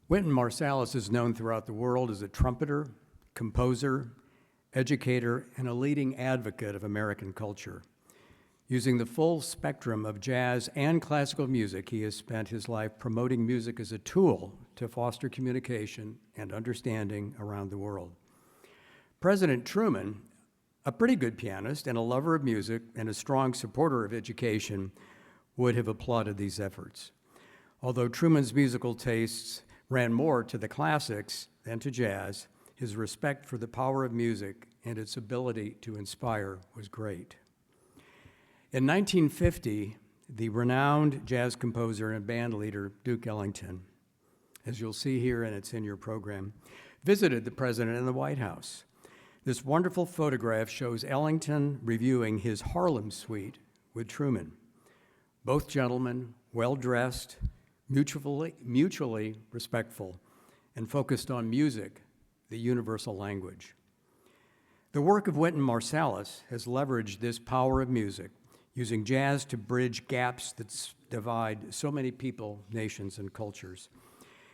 Wynton Marsalis is known throughout the world as a trumpeter, composer, educator, and a leading advocate of American culture. Using the full spectrum of jazz and classical music, he has spent his life promoting music as a tool to foster communication and understanding around the world. President Truman, a pretty good pianist and a lover of music and a strong supporter of education, would have applauded these efforts. Although Truman's musical tastes ran more to the classics than to jazz, his respect for the power of music and its ability to inspire was great. In 1950, the renowned jazz composer and band leader Duke Ellington, as you'll see here and it's in your program, visited the president in the White House. This wonderful photograph shows Ellington reviewing his Harlem Suite with Truman. Both gentlemen, well-dressed, mutually respectful, and focused on music, the universal language. The work of Wynton Marsalis has leveraged this power of music, using jazz to bridge gaps that divide so many people, nations, and cultures.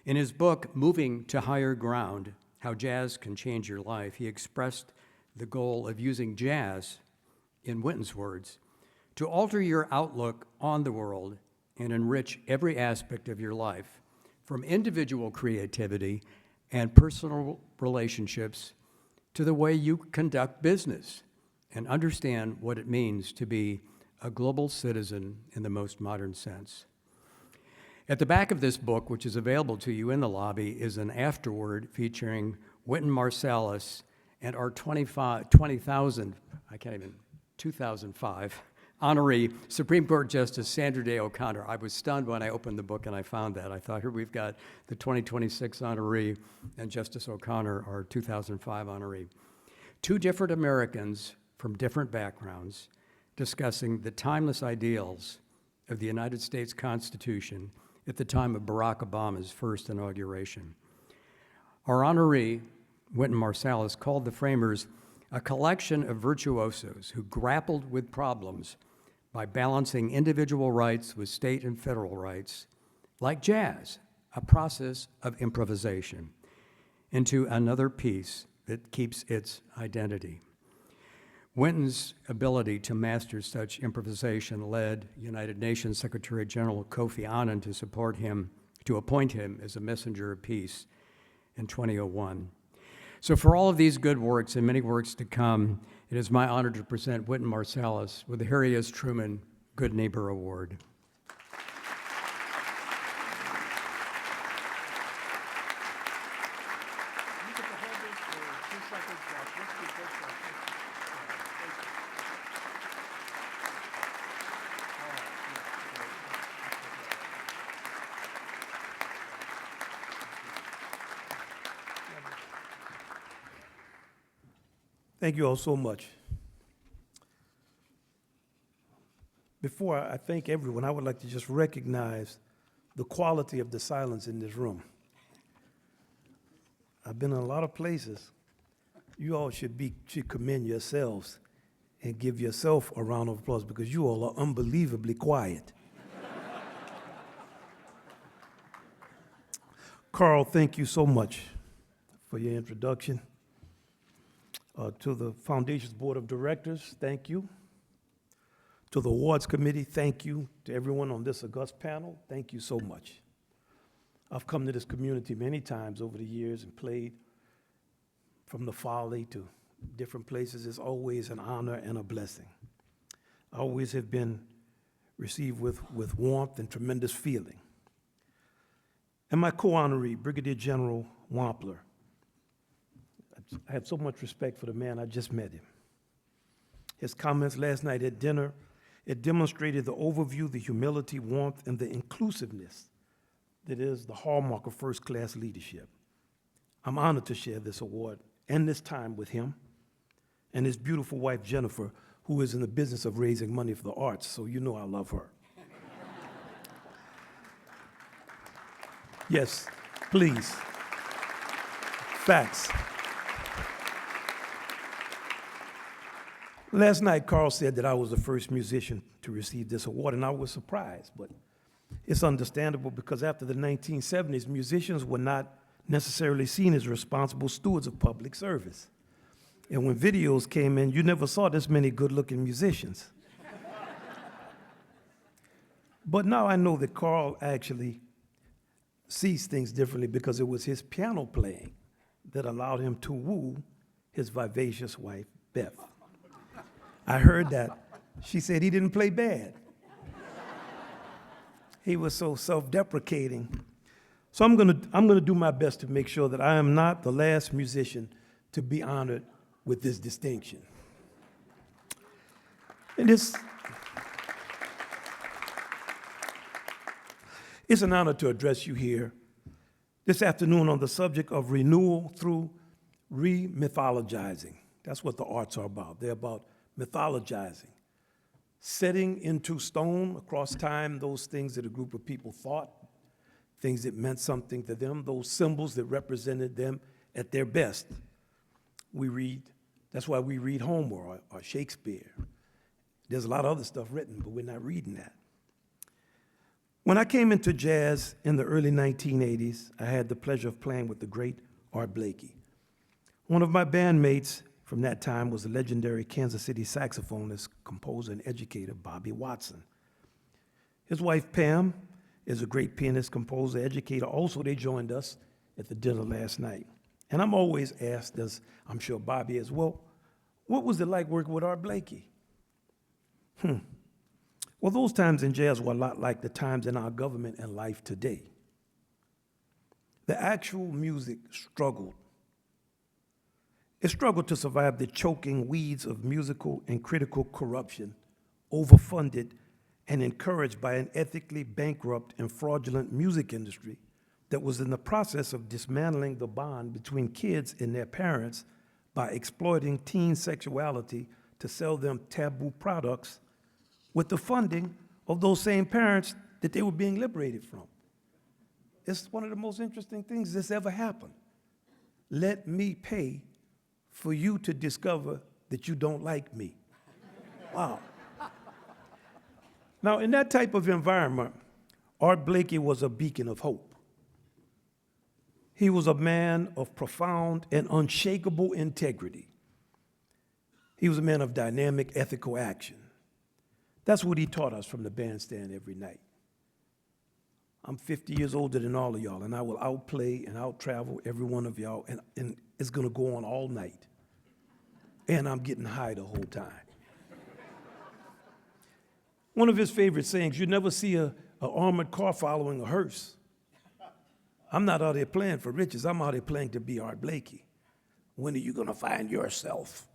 In his book, Moving to Higher Ground, How Jazz Can Change Your Life, he expressed the goal of using jazz, in Wynton's words, to alter your outlook on the world and enrich every aspect of your life, from individual creativity and personal relationships to the way you conduct business and understand what it means to be a global citizen in the most modern sense. At the back of this book, which is available to you in the lobby, is an afterword featuring Wynton Marsalis and our 2005 honoree, Supreme Court Justice Sandra Day O'Connor. I was stunned when I opened the book and I found that. I thought, here we've got the 2026 honoree and Justice O'Connor, our 2005 honoree. Two different Americans from different backgrounds discussing the timeless ideals of the United States Constitution at the time of Barack Obama's first inauguration. Our honoree, Wynton Marsalis, called the framers a collection of virtuosos who grappled with problems by balancing individual rights with state and federal rights, like jazz, a process of improvisation, into another piece that keeps its identity. Wynton's ability to master such improvisation led United Nations Secretary General Kofi Annan to appoint him as a messenger of peace in 2001. So for all of these good works and many works to come, it is my honor to present Wynton Marsalis with the Harry S. Truman Good Neighbor Award. Thank you all so much. Before I thank everyone, I would like to just recognize the quality of the silence in this room. I've been in a lot of places. You all should commend yourselves and give yourself a round of applause because you all are unbelievably quiet. Carl, thank you so much for your introduction. To the Foundation's Board of Directors, thank you. To the Awards Committee, thank you. To everyone on this august panel, thank you so much. I've come to this community many times over the years and played from the Folly to different places. It's always an honor and a blessing. I always have been received with warmth and tremendous feeling. And my co-honoree, Brigadier General Wampler, I have so much respect for the man. I just met him. His comments last night at dinner, it demonstrated the overview, the humility, warmth, and the inclusiveness that is the hallmark of first-class leadership. I'm honored to share this award and this time with him and his beautiful wife, Jennifer, who is in the business of raising money for the arts, so you know I love her. Yes, please. Facts. Last night, Carl said that I was the first musician to receive this award, and I was surprised, but It's understandable because after the 1970s, musicians were not necessarily seen as responsible stewards of public service. And when videos came in, you never saw this many good-looking musicians. But now I know that Carl actually sees things differently because it was his piano playing that allowed him to woo his vivacious wife, Beth. I heard that. She said he didn't play bad. He was so self-deprecating. So I'm gonna do my best to make sure that I am not the last musician to be honored with this distinction. And it's an honor to address you here this afternoon on the subject of renewal through re-mythologizing. That's what the arts are about. They're about mythologizing, setting into stone across time those things that a group of people thought, things that meant something to them, those symbols that represented them at their best. That's why we read Homer or Shakespeare. There's a lot of other stuff written, but we're not reading that. When I came into jazz in the early 1980s, I had the pleasure of playing with the great Art Blakey. One of my bandmates from that time was the legendary Kansas City saxophonist, composer, and educator, Bobby Watson. His wife, Pam, is a great pianist, composer, educator. Also, they joined us at the dinner last night. And I'm always asked, as I'm sure Bobby is, well, what was it like working with Art Blakey? Well, those times in jazz were a lot like the times in our government and life today. The actual music struggled. It struggled to survive the choking weeds of musical and critical corruption, overfunded and encouraged by an ethically bankrupt and fraudulent music industry that was in the process of dismantling the bond between kids and their parents by exploiting teen sexuality to sell them taboo products with the funding of those same parents that they were being liberated from. It's one of the most interesting things that's ever happened. Let me pay for you to discover that you don't like me. Wow. Now, in that type of environment, Art Blakey was a beacon of hope. He was a man of profound and unshakable integrity. He was a man of dynamic ethical action. That's what he taught us from the bandstand every night. I'm 50 years older than all of y'all, and I will outplay and out-travel every one of y'all, and it's gonna go on all night. And I'm getting high the whole time. One of his favorite sayings, you never see an armored car following a hearse. I'm not out there playing for riches, I'm out there playing to be Art Blakey. When are you gonna find yourself?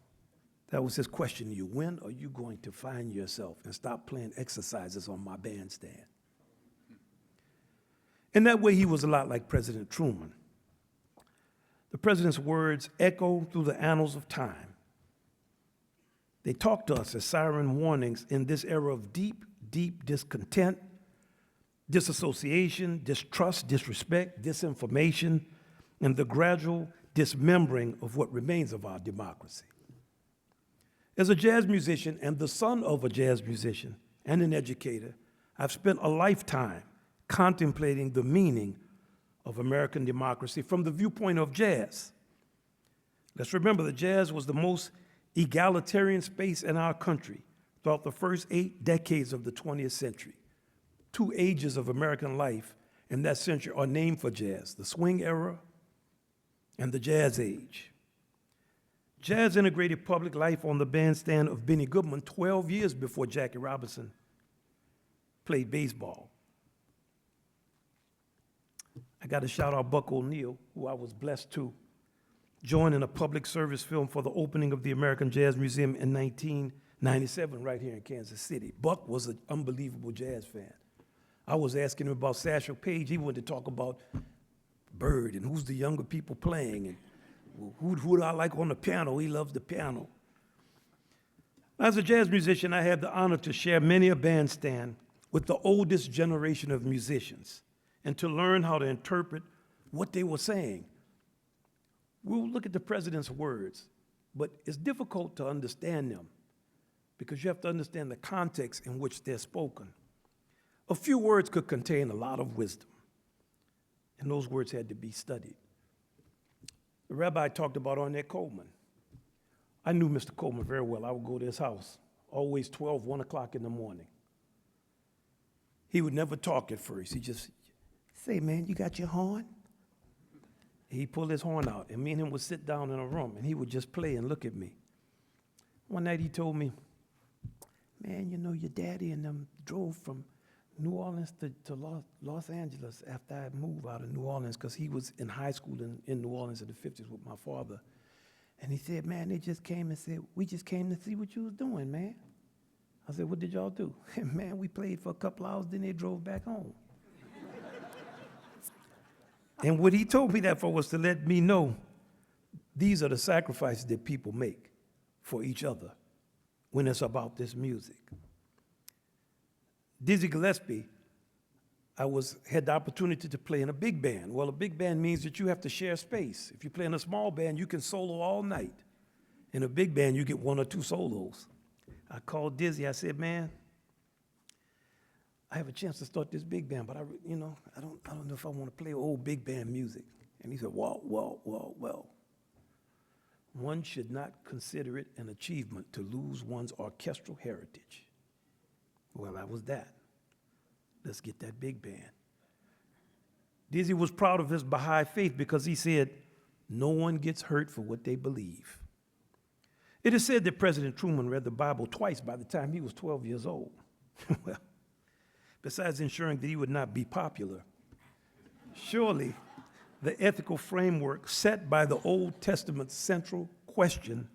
That was his question to you. When are you going to find yourself and stop playing exercises on my bandstand? In that way, he was a lot like President Truman. The president's words echo through the annals of time. They talk to us as siren warnings in this era of deep, deep discontent, disassociation, distrust, disrespect, disinformation, and the gradual dismembering of what remains of our democracy. As a jazz musician and the son of a jazz musician and an educator, I've spent a lifetime contemplating the meaning of American democracy from the viewpoint of jazz. Let's remember that jazz was the most egalitarian space in our country throughout the first 8 decades of the 20th century. 2 ages of American life in that century are named for jazz, the swing era and the jazz age. Jazz integrated public life on the bandstand of Benny Goodman 12 years before Jackie Robinson played baseball. I got to shout out Buck O'Neill, who I was blessed to join in a public service film for the opening of the American Jazz Museum in 1997 right here in Kansas City. Buck was an unbelievable jazz fan. I was asking him about Satchel Paige. He wanted to talk about Bird and who's the younger people playing and who do I like on the piano? He loves the piano. As a jazz musician, I had the honor to share many a bandstand with the oldest generation of musicians and to learn how to interpret what they were saying. We'll look at the president's words, but it's difficult to understand them because you have to understand the context in which they're spoken. A few words could contain a lot of wisdom, and those words had to be studied. The rabbi talked about Ornette Coleman. I knew Mr. Coleman very well. I would go to his house, always 12, 1 o'clock in the morning. He would never talk at first. He just say, man, you got your horn? He'd pull his horn out, and me and him would sit down in a room, and he would just play and look at me. One night he told me, man, you know, your daddy and them drove from New Orleans to Los Angeles after I moved out of New Orleans, because he was in high school in New Orleans in the 50s with my father. And he said, man, they just came and said, we just came to see what you was doing, man. I said, what did y'all do? Man, we played for a couple hours, then they drove back home. And what he told me that for was to let me know these are the sacrifices that people make for each other when it's about this music. Dizzy Gillespie, I had the opportunity to play in a big band. Well, a big band means that you have to share space. If you play in a small band, you can solo all night. In a big band, you get 1 or 2 solos. I called Dizzy, I said, man, I have a chance to start this big band, but I don't know if I want to play old big band music. And he said, well. One should not consider it an achievement to lose one's orchestral heritage. Well, that was that. Let's get that big band. Dizzy was proud of his Baha'i faith because he said, no one gets hurt for what they believe. It is said that President Truman read the Bible twice by the time he was 12 years old. Well, besides ensuring that he would not be popular, surely the ethical framework set by the Old Testament's central question,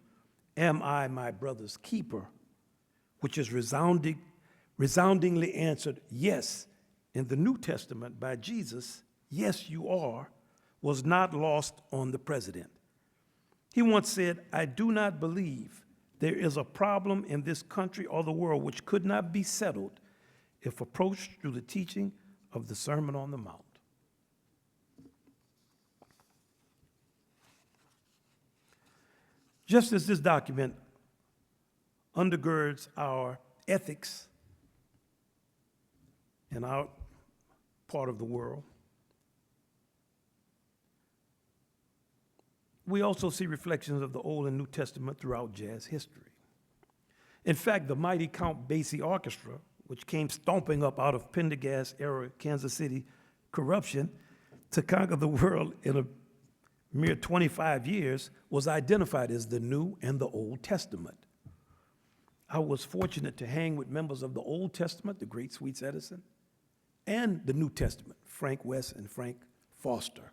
am I my brother's keeper, which is resoundingly answered yes in the New Testament by Jesus, yes you are, was not lost on the president. He once said, I do not believe there is a problem in this country or the world which could not be settled if approached through the teaching of the Sermon on the Mount. Just as this document undergirds our ethics in our part of the world, we also see reflections of the Old and New Testament throughout jazz history. In fact, the mighty Count Basie Orchestra, which came stomping up out of Pendergast-era Kansas City corruption to conquer the world in a mere 25 years, was identified as the New and the Old Testament. I was fortunate to hang with members of the Old Testament, the great Sweets Edison, and the New Testament, Frank West and Frank Foster.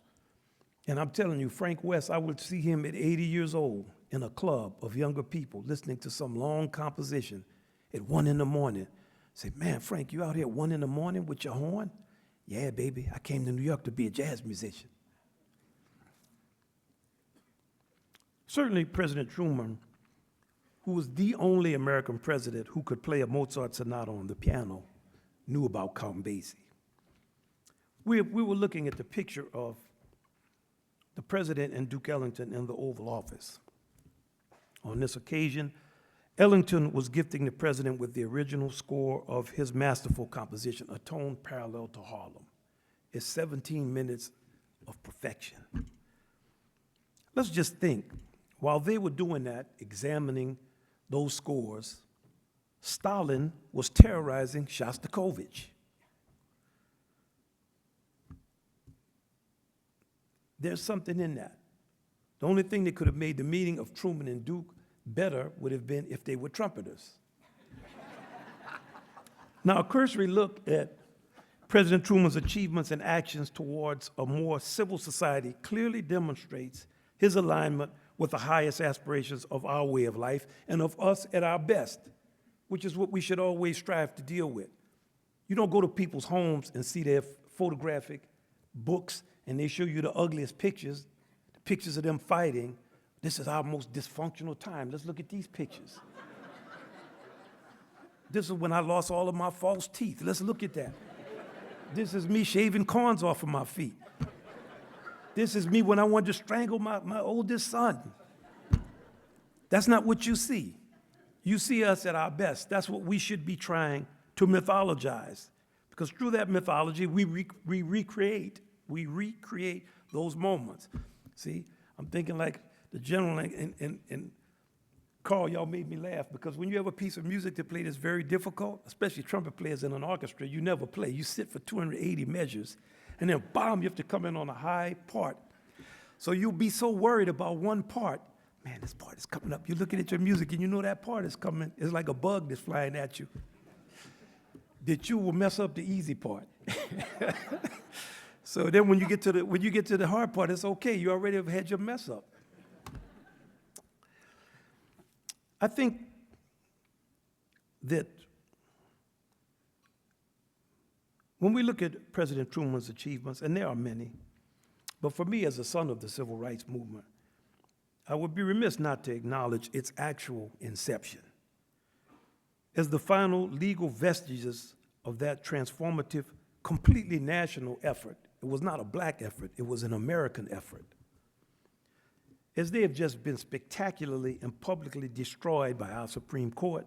And I'm telling you, Frank West, I would see him at 80 years old in a club of younger people listening to some long composition at 1 in the morning. Say, man, Frank, you out here at 1 in the morning with your horn? Yeah, baby, I came to New York to be a jazz musician. Certainly, President Truman, who was the only American president who could play a Mozart sonata on the piano, knew about Count Basie. We were looking at the picture of the president and Duke Ellington in the Oval Office. On this occasion, Ellington was gifting the president with the original score of his masterful composition, A Tone Parallel to Harlem. It's 17 minutes of perfection. Let's just think, while they were doing that, examining those scores, Stalin was terrorizing Shostakovich. There's something in that. The only thing that could have made the meeting of Truman and Duke better would have been if they were trumpeters. Now, a cursory look at President Truman's achievements and actions towards a more civil society clearly demonstrates his alignment with the highest aspirations of our way of life and of us at our best, which is what we should always strive to deal with. You don't go to people's homes and see their photographic books and they show you the ugliest pictures, the pictures of them fighting. This is our most dysfunctional time. Let's look at these pictures. This is when I lost all of my false teeth. Let's look at that. This is me shaving corns off of my feet. This is me when I wanted to strangle my oldest son. That's not what you see. You see us at our best. That's what we should be trying to mythologize, Because through that mythology, we recreate those moments. See, I'm thinking like the general and Carl, y'all made me laugh because when you have a piece of music to play that's very difficult, especially trumpet players in an orchestra, you never play. You sit for 280 measures, and then bam, you have to come in on a high part. So you'll be so worried about one part. Man, this part is coming up. You're looking at your music, and you know that part is coming. It's like a bug that's flying at you. That you will mess up the easy part. So then when you get to the hard part, it's okay. You already have had your mess up. I think that when we look at President Truman's achievements, and there are many, but for me as a son of the civil rights movement, I would be remiss not to acknowledge its actual inception. As the final legal vestiges of that transformative, completely national effort, it was not a black effort, it was an American effort. As they have just been spectacularly and publicly destroyed by our Supreme Court,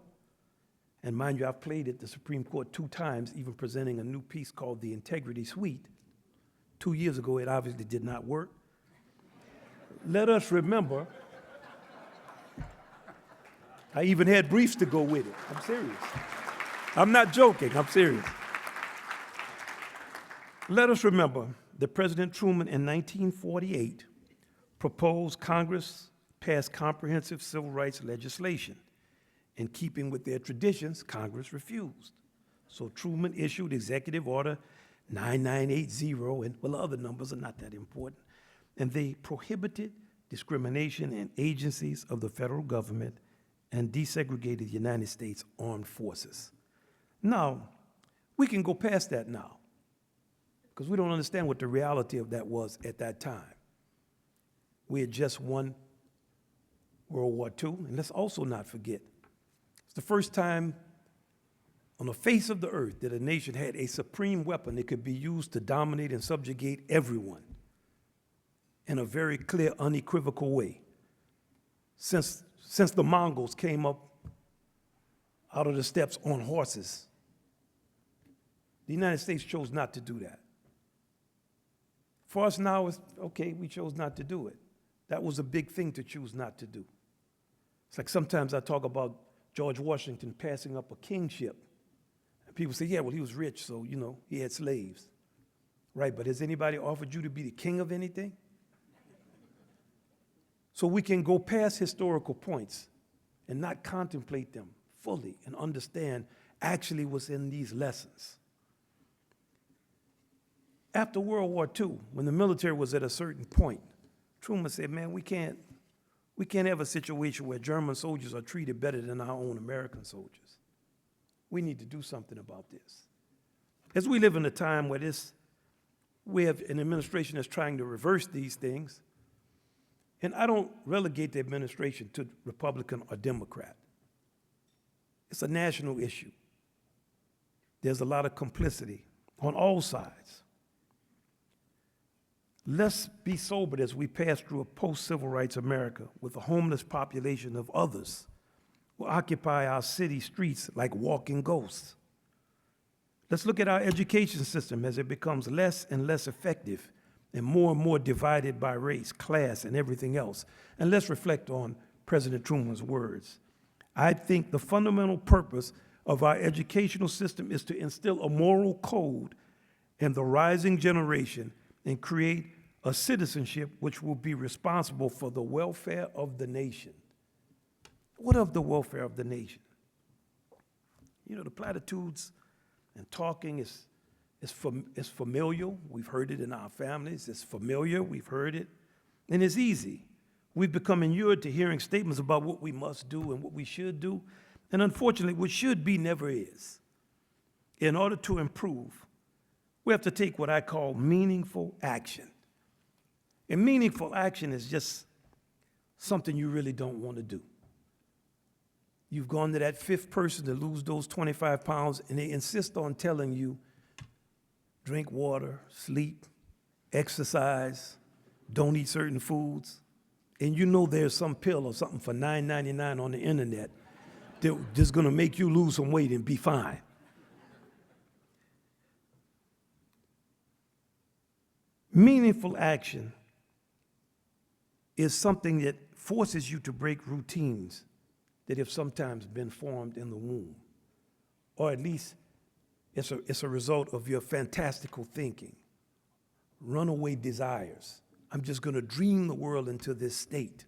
and mind you, I've played at the Supreme Court 2 times, even presenting a new piece called the Integrity Suite. 2 years ago, it obviously did not work. Let us remember, I even had briefs to go with it. I'm serious. I'm not joking, I'm serious. Let us remember that President Truman in 1948 proposed Congress pass comprehensive civil rights legislation. In keeping with their traditions, Congress refused. So Truman issued Executive Order 9980, and well, other numbers are not that important. And they prohibited discrimination in agencies of the federal government and desegregated the United States Armed Forces. Now, we can go past that now, because we don't understand what the reality of that was at that time. We had just won World War II, and let's also not forget, it's the first time on the face of the earth that a nation had a supreme weapon that could be used to dominate and subjugate everyone in a very clear, unequivocal way. Since the Mongols came up out of the steppes on horses, the United States chose not to do that. For us now, it's okay, we chose not to do it. That was a big thing to choose not to do. It's like sometimes I talk about George Washington passing up a kingship. And people say, yeah, well, he was rich, so, you know, he had slaves. Right, but has anybody offered you to be the king of anything? So we can go past historical points and not contemplate them fully and understand actually what's in these lessons. After World War II, when the military was at a certain point, Truman said, man, we can't have a situation where German soldiers are treated better than our own American soldiers. We need to do something about this. As we live in a time where we have an administration that's trying to reverse these things, and I don't relegate the administration to Republican or Democrat. It's a national issue. There's a lot of complicity on all sides. Let's be sobered as we pass through a post-civil rights America with a homeless population of others who occupy our city streets like walking ghosts. Let's look at our education system as it becomes less and less effective and more divided by race, class, and everything else. And let's reflect on President Truman's words. I think the fundamental purpose of our educational system is to instill a moral code in the rising generation and create a citizenship which will be responsible for the welfare of the nation. What of the welfare of the nation? You know, the platitudes and talking is familiar. We've heard it in our families. It's familiar. We've heard it. And it's easy. We've become inured to hearing statements about what we must do and what we should do. And unfortunately, what should be never is. In order to improve, we have to take what I call meaningful action. And meaningful action is just something you really don't want to do. You've gone to that 5th person to lose those 25 pounds, and they insist on telling you, drink water, sleep, exercise, don't eat certain foods. And you know there's some pill or something for $9.99 on the internet that's just going to make you lose some weight and be fine. Meaningful action is something that forces you to break routines that have sometimes been formed in the womb, or at least it's a result of your fantastical thinking, runaway desires. I'm just going to dream the world into this state.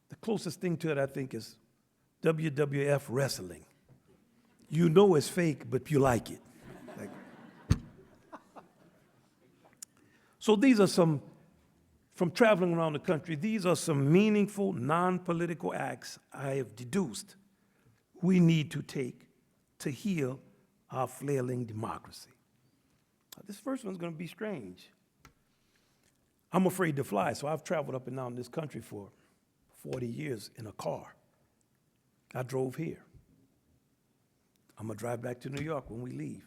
The closest thing to it, I think, is WWF wrestling. You know it's fake, but you like it. Like, so these are some, from traveling around the country, these are some meaningful, non-political acts I have deduced we need to take to heal our flailing democracy. This first one's going to be strange. I'm afraid to fly, so I've traveled up and down this country for 40 years in a car. I drove here. I'm going to drive back to New York when we leave.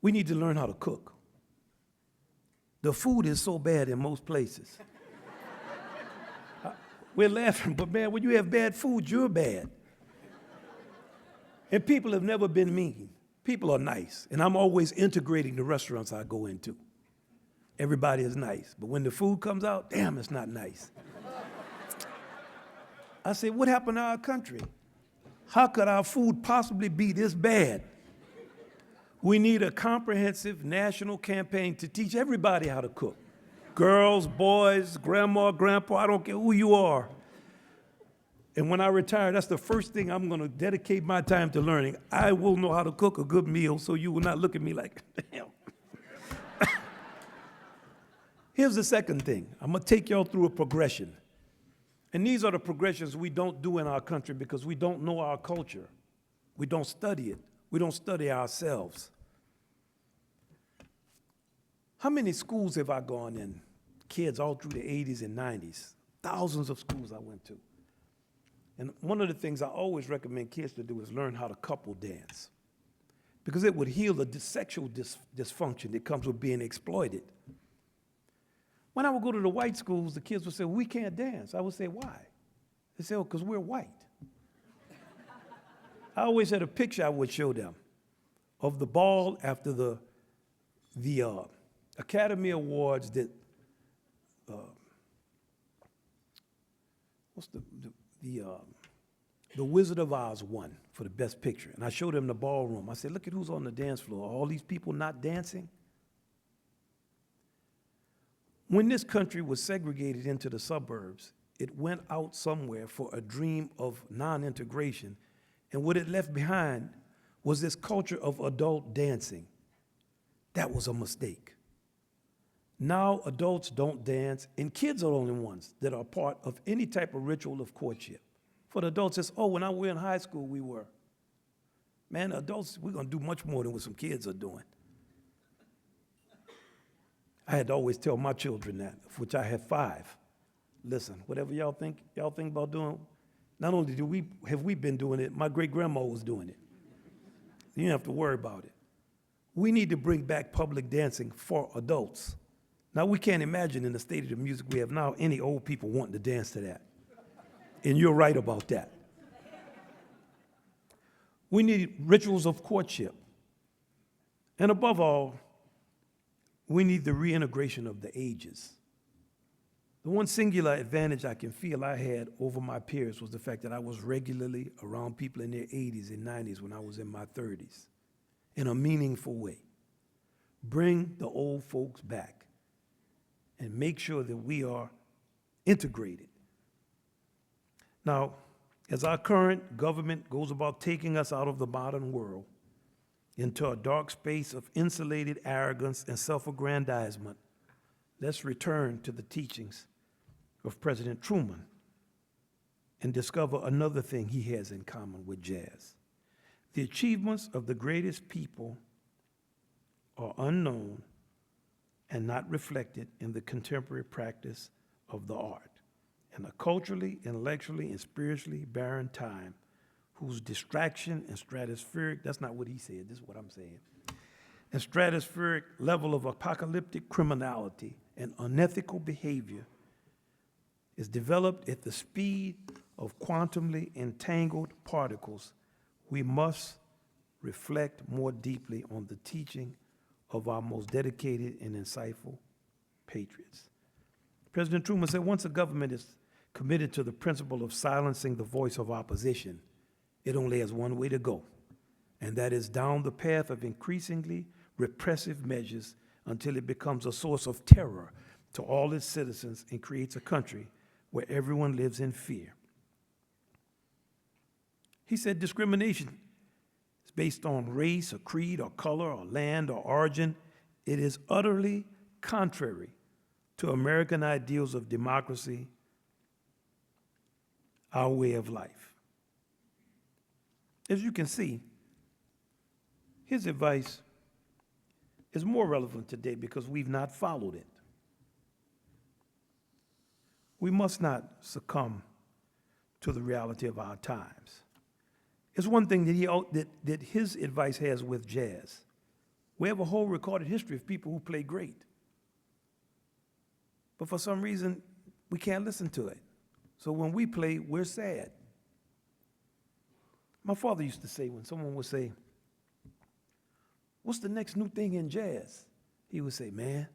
We need to learn how to cook. The food is so bad in most places. We're laughing, but man, when you have bad food, you're bad. And people have never been mean. People are nice, and I'm always integrating the restaurants I go into. Everybody is nice, but when the food comes out, damn, it's not nice. I say, what happened to our country? How could our food possibly be this bad? We need a comprehensive national campaign to teach everybody how to cook. Girls, boys, grandma, grandpa, I don't care who you are. And when I retire, that's the first thing I'm going to dedicate my time to learning. I will know how to cook a good meal so you will not look at me like, damn. Here's the second thing. I'm going to take y'all through a progression. And these are the progressions we don't do in our country because we don't know our culture. We don't study it. We don't study ourselves. How many schools have I gone in? Kids all through the 80s and 90s. Thousands of schools I went to. And one of the things I always recommend kids to do is learn how to couple dance, because it would heal the sexual dysfunction that comes with being exploited. When I would go to the white schools, the kids would say, well, we can't dance. I would say, why? They say, oh, because we're white. I always had a picture I would show them of the ball after the Academy Awards that, the Wizard of Oz won for the best picture. And I showed them the ballroom. I said, look at who's on the dance floor. All these people not dancing. When this country was segregated into the suburbs, it went out somewhere for a dream of non-integration. And what it left behind was this culture of adult dancing. That was a mistake. Now adults don't dance, and kids are the only ones that are part of any type of ritual of courtship. For the adults, it's, oh, when I was in high school, we were. Man, adults, we're going to do much more than what some kids are doing. I had to always tell my children that, of which I have 5. Listen, whatever y'all think about doing, not only have we been doing it, my great-grandma was doing it. You don't have to worry about it. We need to bring back public dancing for adults. Now, we can't imagine in the state of the music we have now any old people wanting to dance to that. And you're right about that. We need rituals of courtship. And above all, we need the reintegration of the ages. The one singular advantage I can feel I had over my peers was the fact that I was regularly around people in their 80s and 90s when I was in my 30s, in a meaningful way. Bring the old folks back and make sure that we are integrated. Now, as our current government goes about taking us out of the modern world into a dark space of insulated arrogance and self-aggrandizement, let's return to the teachings of President Truman and discover another thing he has in common with jazz. The achievements of the greatest people are unknown and not reflected in the contemporary practice of the art. In a culturally, intellectually, and spiritually barren time, whose distraction and stratospheric, that's not what he said, this is what I'm saying, and stratospheric level of apocalyptic criminality and unethical behavior is developed at the speed of quantumly entangled particles, we must reflect more deeply on the teaching of our most dedicated and insightful patriots. President Truman said, once a government is committed to the principle of silencing the voice of opposition, it only has one way to go, and that is down the path of increasingly repressive measures until it becomes a source of terror to all its citizens and creates a country where everyone lives in fear. He said discrimination is based on race or creed or color or land or origin. It is utterly contrary to American ideals of democracy, our way of life. As you can see, his advice is more relevant today because we've not followed it. We must not succumb to the reality of our times. It's one thing that his advice has with jazz. We have a whole recorded history of people who play great. But for some reason, we can't listen to it. So when we play, we're sad. My father used to say, when someone would say, "What's the next new thing in jazz?" He would say, "Man,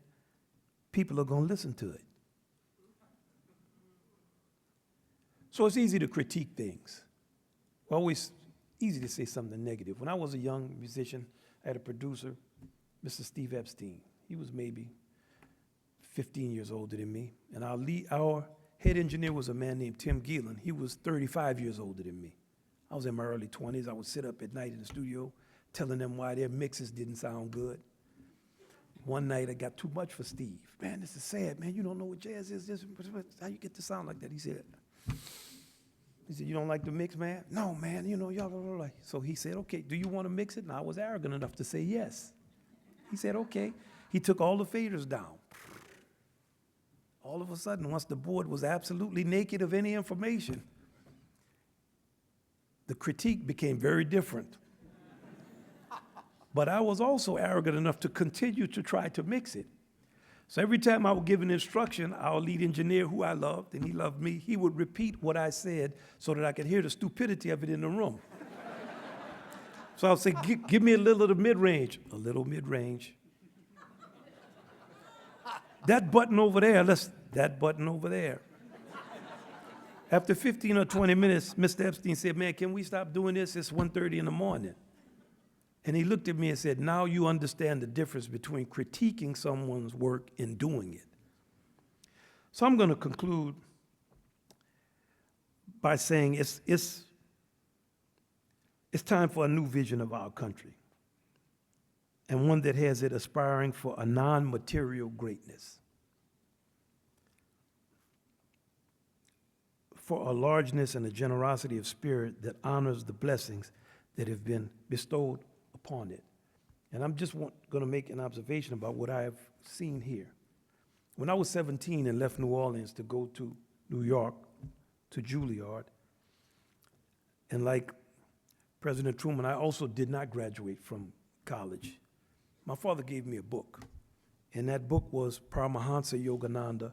people are going to listen to it." So it's easy to critique things. Always easy to say something negative. When I was a young musician, I had a producer, Mr. Steve Epstein. He was maybe 15 years older than me. And our head engineer was a man named Tim Geelan. He was 35 years older than me. I was in my early 20s. I would sit up at night in the studio telling them why their mixes didn't sound good. One night I got too much for Steve. "Man, this is sad, man. You don't know what jazz is. How you get to sound like that?" He said, "You don't like the mix, man?" "No, man, y'all blah, blah, blah." So he said, "Okay, do you want to mix it?" And I was arrogant enough to say yes. He said, "Okay." He took all the faders down. All of a sudden, once the board was absolutely naked of any information, the critique became very different. But I was also arrogant enough to continue to try to mix it. So every time I would give an instruction, our lead engineer, who I loved, and he loved me, he would repeat what I said so that I could hear the stupidity of it in the room. So I would say, give me a little of the mid-range. A little mid-range. That button over there, that button over there. After 15 or 20 minutes, Mr. Epstein said, "Man, can we stop doing this? It's 1:30 in the morning." And he looked at me and said, "Now you understand the difference between critiquing someone's work and doing it." So I'm going to conclude by saying it's time for a new vision of our country, and one that has it aspiring for a non-material greatness, for a largeness and a generosity of spirit that honors the blessings that have been bestowed upon it. And I'm just going to make an observation about what I have seen here. When I was 17 and left New Orleans to go to New York, to Juilliard, and like President Truman, I also did not graduate from college. My father gave me a book, and that book was Paramahansa Yogananda,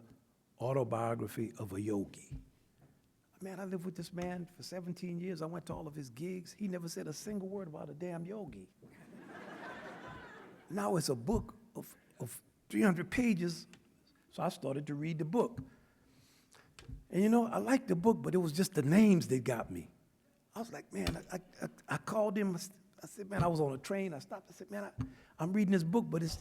Autobiography of a Yogi. Man, I lived with this man for 17 years. I went to all of his gigs. He never said a single word about a damn yogi. Now it's a book of 300 pages, so I started to read the book. And I liked the book, but it was just the names that got me. I was like, man, I called him. I said, man, I was on a train. I stopped. I said, man, I'm reading this book, but it's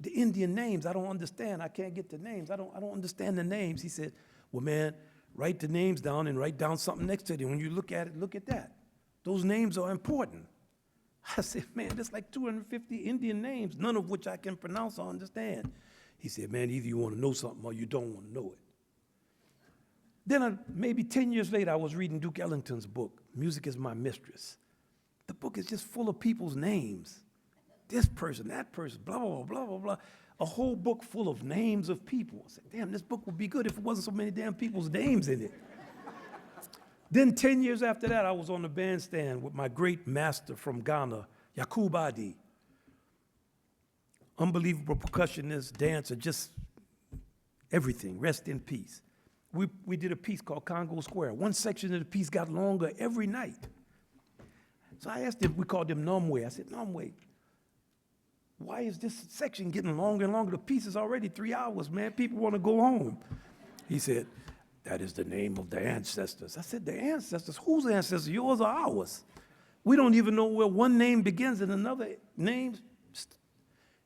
the Indian names. I don't understand. I can't get the names. I don't understand the names. He said, well, man, write the names down and write down something next to it. And when you look at it, look at that. Those names are important. I said, man, there's like 250 Indian names, none of which I can pronounce or understand. He said, man, either you want to know something or you don't want to know it. Then maybe 10 years later, I was reading Duke Ellington's book, Music is My Mistress. The book is just full of people's names. This person, that person, blah, blah, blah, blah, blah, blah. A whole book full of names of people. I said, damn, this book would be good if it wasn't so many damn people's names in it. Then 10 years after that, I was on the bandstand with my great master from Ghana, Yakub Adi. Unbelievable percussionist, dancer, just everything. Rest in peace. We did a piece called Congo Square. One section of the piece got longer every night. So I asked him, we called him Nomwe. I said, Nomwe, why is this section getting longer and longer? The piece is already 3 hours, man. People want to go home. He said, that is the name of the ancestors. I said, the ancestors? Whose ancestors? Yours or ours? We don't even know where one name begins and another name.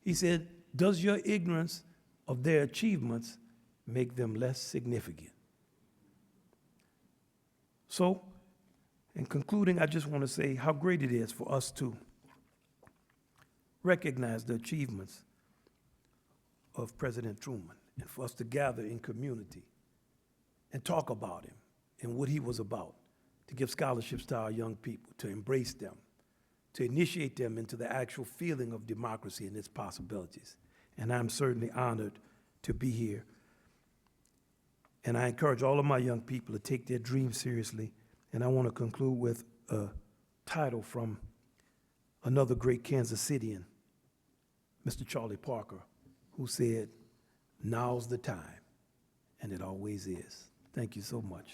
He said, does your ignorance of their achievements make them less significant? So, in concluding, I just want to say how great it is for us to recognize the achievements of President Truman and for us to gather in community and talk about him and what he was about, to give scholarships to our young people, to embrace them, to initiate them into the actual feeling of democracy and its possibilities. And I'm certainly honored to be here. And I encourage all of my young people to take their dreams seriously. And I want to conclude with a title from another great Kansas Citian, Mr. Charlie Parker, who said, now's the time, and it always is. Thank you so much.